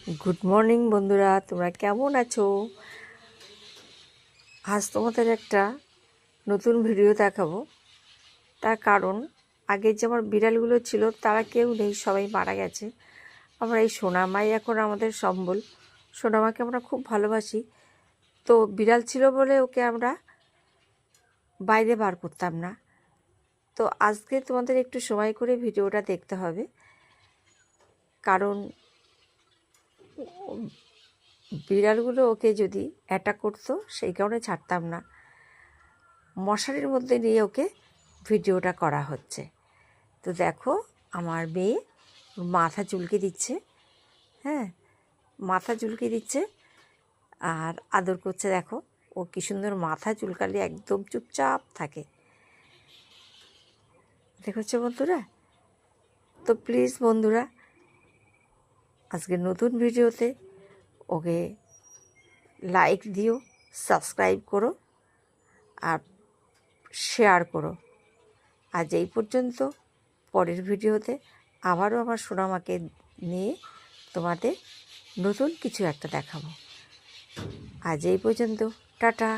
Good morning বন্ধুরা, তোমরা কেমন আছো? আজ তোমাদের একটা নতুন ভিডিও দেখাবো। তার কারণ আগের যে আমার বিড়ালগুলো ছিল তারা কেউ নেই, সবাই মারা গেছে। আমরা এই সোনামাই এখন আমাদের সম্বল। সোনামাকে আমরা খুব ভালোবাসি। তো বিড়াল ছিল বলে ওকে আমরা বাইরে বার করতাম না। তো আজকে তোমাদের একটু সময় করে ভিডিওটা দেখতে হবে, কারণ বিড়ালগুলো ওকে যদি অ্যাটাক করতো সেই কারণে ছাড়তাম না। মশারির মধ্যে নিয়ে ওকে ভিডিওটা করা হচ্ছে। তো দেখো, আমার মেয়ে মাথা চুলকে দিচ্ছে, হ্যাঁ, মাথা চুলকে দিচ্ছে আর আদর করছে। দেখো ও কী সুন্দর মাথা চুলকালে একদম চুপচাপ থাকে, দেখেছো বন্ধুরা? তো প্লিজ বন্ধুরা, আজকে নতুন ভিডিওতে ওকে লাইক দিও, সাবস্ক্রাইব করো আর শেয়ার করো। আজ এই পর্যন্ত। পরের ভিডিওতে আবারও আমার সোনামাকে নিয়ে তোমাদের নতুন কিছু একটা দেখাবো। আজ এই পর্যন্ত, টাটা।